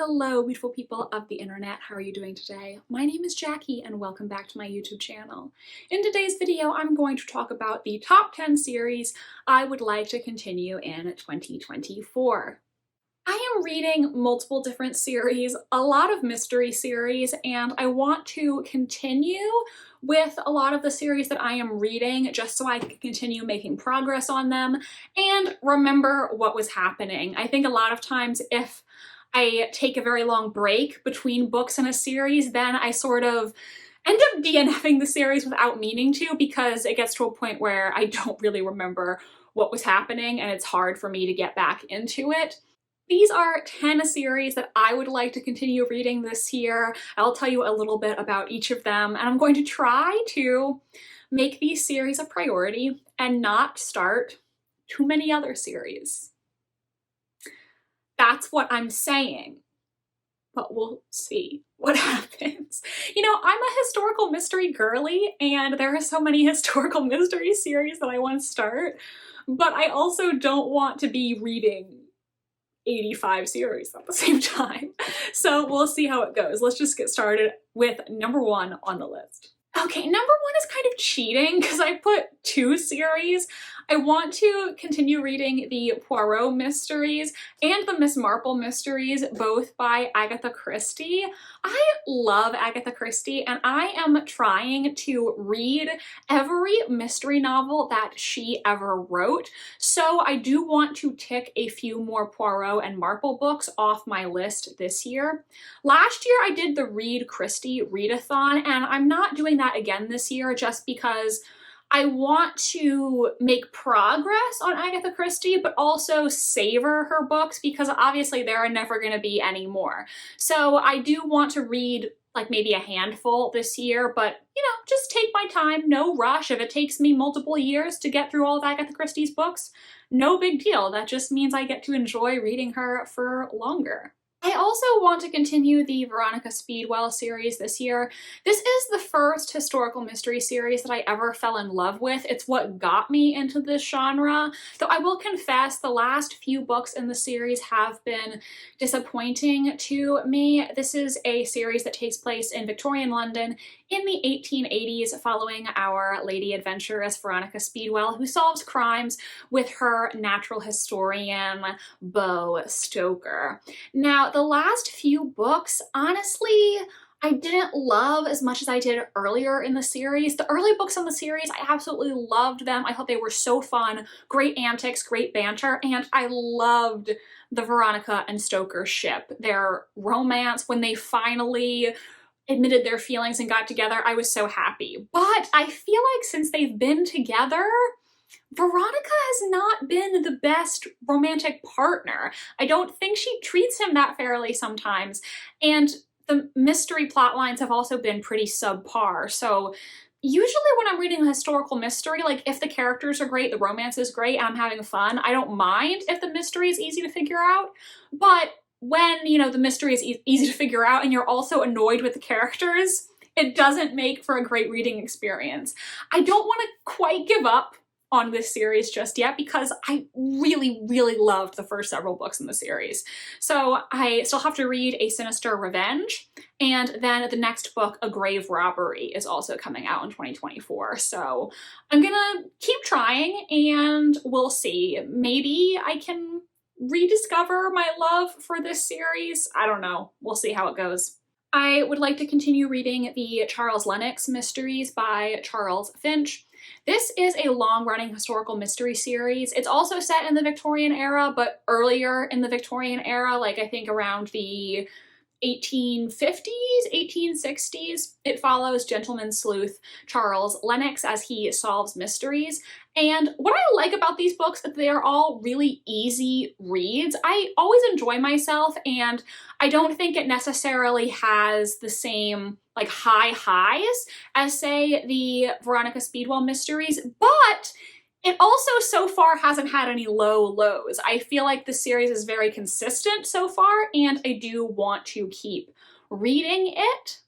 Hello, beautiful people of the internet. How are you doing today? My name is Jackie and welcome back to my YouTube channel. In today's video, I'm going to talk about the top 10 series I would like to continue in 2024. I am reading multiple different series, a lot of mystery series, and I want to continue with a lot of the series that I am reading just so I can continue making progress on them and remember what was happening. I think a lot of times if I take a very long break between books in a series, then I sort of end up DNFing the series without meaning to, because it gets to a point where I don't really remember what was happening and it's hard for me to get back into it. These are 10 series that I would like to continue reading this year. I'll tell you a little bit about each of them, and I'm going to try to make these series a priority and not start too many other series. That's what I'm saying, but we'll see what happens. You know, I'm a historical mystery girly, and there are so many historical mystery series that I want to start, but I also don't want to be reading 85 series at the same time. So we'll see how it goes. Let's just get started with number 1 on the list. Okay, number 1 is kind of cheating because I put 2 series. I want to continue reading the Poirot mysteries and the Miss Marple mysteries, both by Agatha Christie. I love Agatha Christie, and I am trying to read every mystery novel that she ever wrote. So I do want to tick a few more Poirot and Marple books off my list this year. Last year I did the Read Christie readathon, and I'm not doing that again this year just because I want to make progress on Agatha Christie, but also savor her books because obviously there are never going to be any more. So I do want to read like maybe a handful this year, but you know, just take my time, no rush. If it takes me multiple years to get through all of Agatha Christie's books, no big deal. That just means I get to enjoy reading her for longer. I also want to continue the Veronica Speedwell series this year. This is the first historical mystery series that I ever fell in love with. It's what got me into this genre, though I will confess the last few books in the series have been disappointing to me. This is a series that takes place in Victorian London in the 1880s following our lady adventuress Veronica Speedwell, who solves crimes with her natural historian Beau Stoker. Now, the last few books, honestly, I didn't love as much as I did earlier in the series. The early books in the series, I absolutely loved them. I thought they were so fun, great antics, great banter, and I loved the Veronica and Stoker ship. Their romance, when they finally admitted their feelings and got together, I was so happy. But I feel like since they've been together, Veronica has not been the best romantic partner. I don't think she treats him that fairly sometimes, and the mystery plot lines have also been pretty subpar. So usually when I'm reading a historical mystery, like if the characters are great, the romance is great, and I'm having fun, I don't mind if the mystery is easy to figure out. But when, you know, the mystery is easy to figure out and you're also annoyed with the characters, it doesn't make for a great reading experience. I don't want to quite give up on this series just yet because I really, really loved the first several books in the series. So I still have to read A Sinister Revenge, and then the next book, A Grave Robbery, is also coming out in 2024. So I'm gonna keep trying and we'll see. Maybe I can rediscover my love for this series. I don't know. We'll see how it goes. I would like to continue reading the Charles Lennox mysteries by Charles Finch. This is a long-running historical mystery series. It's also set in the Victorian era, but earlier in the Victorian era, like I think around the 1850s, 1860s. It follows gentleman sleuth Charles Lennox as he solves mysteries. And what I like about these books is that they are all really easy reads. I always enjoy myself, and I don't think it necessarily has the same like high highs as say the Veronica Speedwell mysteries, but it also so far hasn't had any low lows. I feel like the series is very consistent so far, and I do want to keep reading it.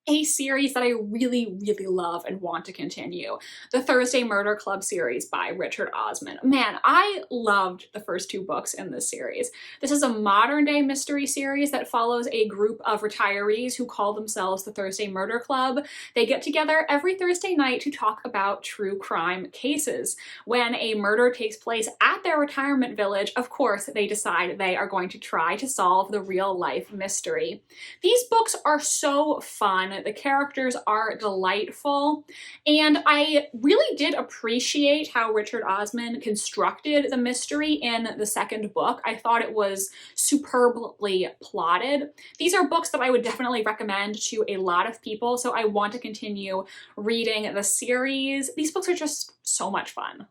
a series that I really, really love and want to continue. The Thursday Murder Club series by Richard Osman. Man, I loved the first two books in this series. This is a modern day mystery series that follows a group of retirees who call themselves the Thursday Murder Club. They get together every Thursday night to talk about true crime cases. When a murder takes place at their retirement village, of course, they decide they are going to try to solve the real life mystery. These books are so fun. The characters are delightful, and I really did appreciate how Richard Osman constructed the mystery in the second book. I thought it was superbly plotted. These are books that I would definitely recommend to a lot of people, so I want to continue reading the series. These books are just so much fun.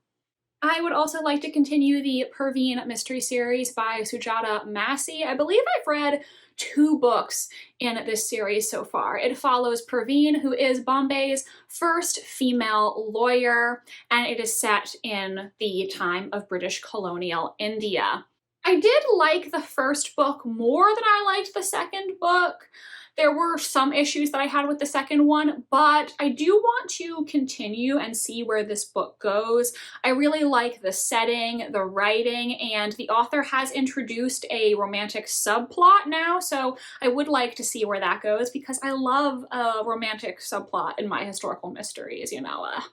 I would also like to continue the Perveen mystery series by Saurabh Massie. I believe I've read 2 books in this series so far. It follows Perveen, who is Bombay's first female lawyer, and it is set in the time of British colonial India. I did like the first book more than I liked the second book. There were some issues that I had with the second one, but I do want to continue and see where this book goes. I really like the setting, the writing, and the author has introduced a romantic subplot now, so I would like to see where that goes because I love a romantic subplot in my historical mysteries, you know, a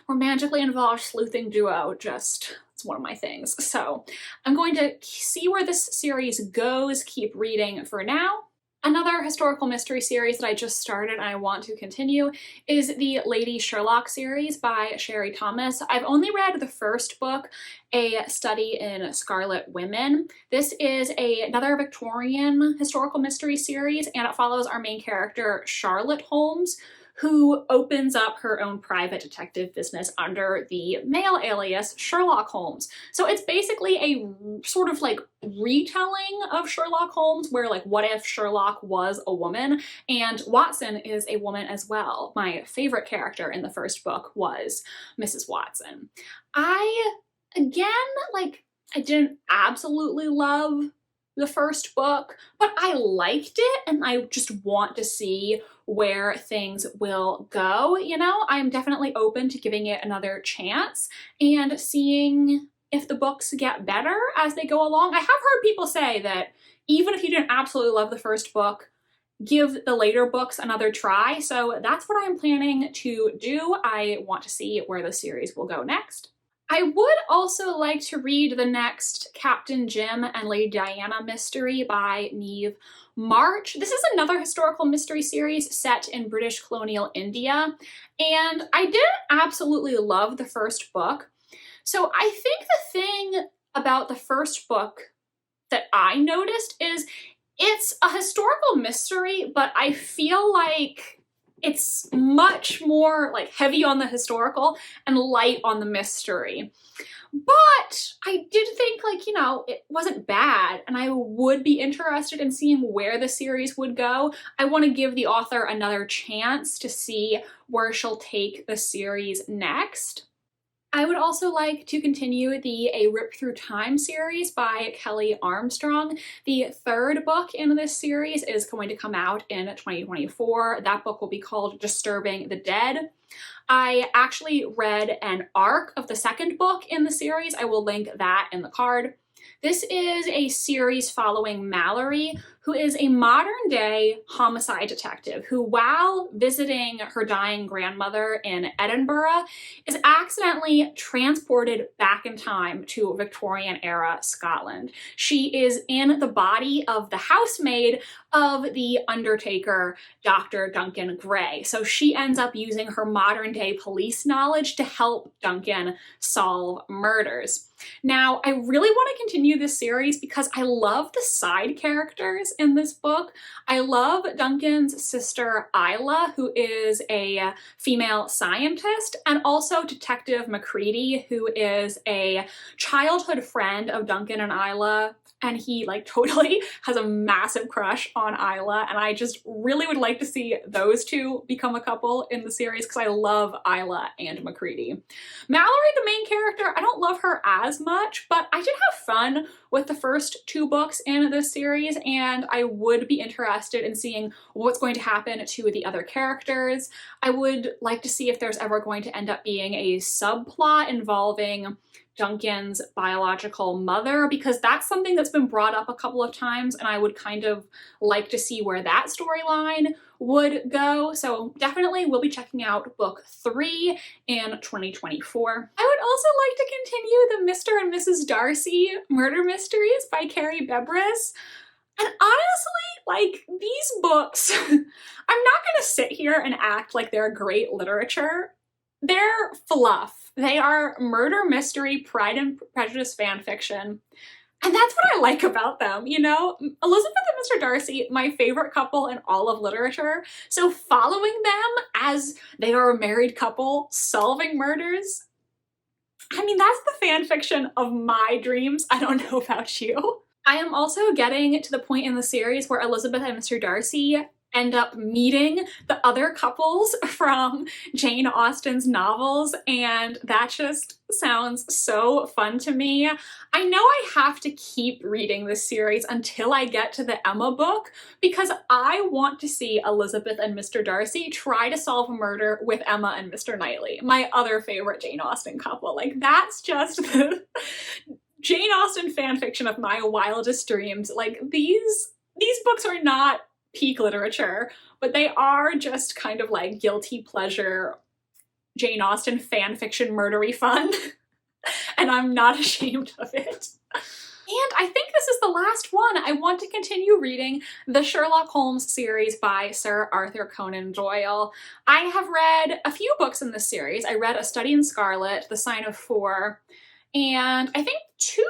romantically involved sleuthing duo, just it's one of my things. So I'm going to see where this series goes, keep reading for now. Another historical mystery series that I just started and I want to continue is the Lady Sherlock series by Sher Thomas. I've only read the first book, A Study in Scarlet Women. This is another Victorian historical mystery series, and it follows our main character, Charlotte Holmes, who opens up her own private detective business under the male alias Sherlock Holmes. So it's basically a sort of like retelling of Sherlock Holmes, where like what if Sherlock was a woman, and Watson is a woman as well. My favorite character in the first book was Mrs. Watson. Again, like, I didn't absolutely love the first book, but I liked it and I just want to see where things will go. You know, I'm definitely open to giving it another chance and seeing if the books get better as they go along. I have heard people say that even if you didn't absolutely love the first book, give the later books another try. So that's what I'm planning to do. I want to see where the series will go next. I would also like to read the next Captain Jim and Lady Diana mystery by Neeve March. This is another historical mystery series set in British colonial India, and I didn't absolutely love the first book. So I think the thing about the first book that I noticed is it's a historical mystery, but I feel like it's much more like heavy on the historical and light on the mystery. But I did think, like, you know, it wasn't bad, and I would be interested in seeing where the series would go. I want to give the author another chance to see where she'll take the series next. I would also like to continue the A Rip Through Time series by Kelly Armstrong. The third book in this series is going to come out in 2024. That book will be called Disturbing the Dead. I actually read an arc of the second book in the series. I will link that in the card. This is a series following Mallory, who is a modern-day homicide detective who, while visiting her dying grandmother in Edinburgh, is accidentally transported back in time to Victorian-era Scotland. She is in the body of the housemaid of the undertaker, Dr. Duncan Gray. So she ends up using her modern-day police knowledge to help Duncan solve murders. Now, I really want to continue this series because I love the side characters in this book. I love Duncan's sister Isla, who is a female scientist, and also Detective Macready, who is a childhood friend of Duncan and Isla. and he like totally has a massive crush on Isla, and I just really would like to see those two become a couple in the series because I love Isla and Macready. Mallory, the main character, I don't love her as much, but I did have fun with the first two books in this series, and I would be interested in seeing what's going to happen to the other characters. I would like to see if there's ever going to end up being a subplot involving Duncan's biological mother, because that's something that's been brought up a couple of times, and I would kind of like to see where that storyline would go. So definitely we'll be checking out book 3 in 2024. I would also like to continue the Mr. and Mrs. Darcy murder mysteries by Carrie Bates. And honestly, like, these books, I'm not gonna sit here and act like they're great literature. They're fluff. They are murder mystery, Pride and Prejudice fan fiction. And that's what I like about them, you know? Elizabeth and Mr. Darcy, my favorite couple in all of literature. So following them as they are a married couple solving murders, I mean, that's the fan fiction of my dreams. I don't know about you. I am also getting to the point in the series where Elizabeth and Mr. Darcy end up meeting the other couples from Jane Austen's novels, and that just sounds so fun to me. I know I have to keep reading this series until I get to the Emma book because I want to see Elizabeth and Mr. Darcy try to solve a murder with Emma and Mr. Knightley, my other favorite Jane Austen couple. Like, that's just the Jane Austen fanfiction of my wildest dreams. Like, these books are not peak literature, but they are just kind of like guilty pleasure Jane Austen fanfiction murdery fun, and I'm not ashamed of it. And I think this is the last one. I want to continue reading the Sherlock Holmes series by Sir Arthur Conan Doyle. I have read a few books in this series. I read A Study in Scarlet, The Sign of Four, and I think 2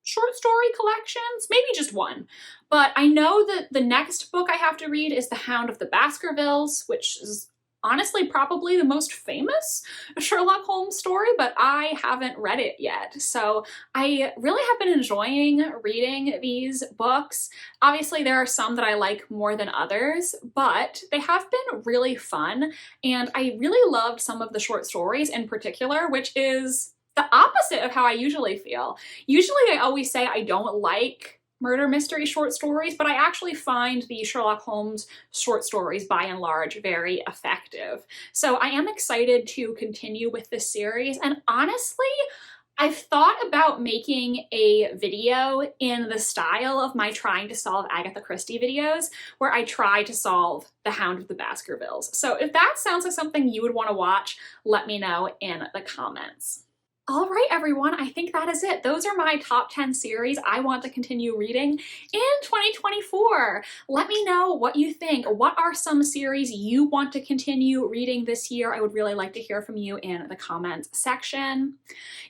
short story collections, maybe just one. But I know that the next book I have to read is The Hound of the Baskervilles, which is honestly probably the most famous Sherlock Holmes story, but I haven't read it yet. So I really have been enjoying reading these books. Obviously, there are some that I like more than others, but they have been really fun. And I really loved some of the short stories in particular, which is the opposite of how I usually feel. Usually I always say I don't like murder mystery short stories, but I actually find the Sherlock Holmes short stories by and large very effective. So I am excited to continue with this series, and honestly, I've thought about making a video in the style of my trying to solve Agatha Christie videos, where I try to solve The Hound of the Baskervilles. So if that sounds like something you would want to watch, let me know in the comments. All right, everyone, I think that is it. Those are my top 10 series I want to continue reading in 2024. Let me know what you think. What are some series you want to continue reading this year? I would really like to hear from you in the comments section.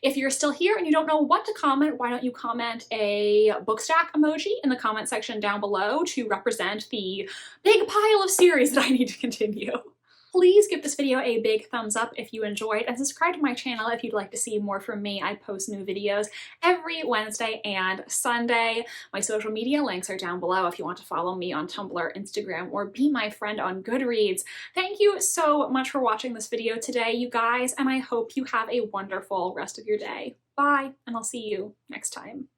If you're still here and you don't know what to comment, why don't you comment a book stack emoji in the comment section down below to represent the big pile of series that I need to continue. Please give this video a big thumbs up if you enjoyed, and subscribe to my channel if you'd like to see more from me. I post new videos every Wednesday and Sunday. My social media links are down below if you want to follow me on Tumblr, Instagram, or be my friend on Goodreads. Thank you so much for watching this video today, you guys, and I hope you have a wonderful rest of your day. Bye, and I'll see you next time.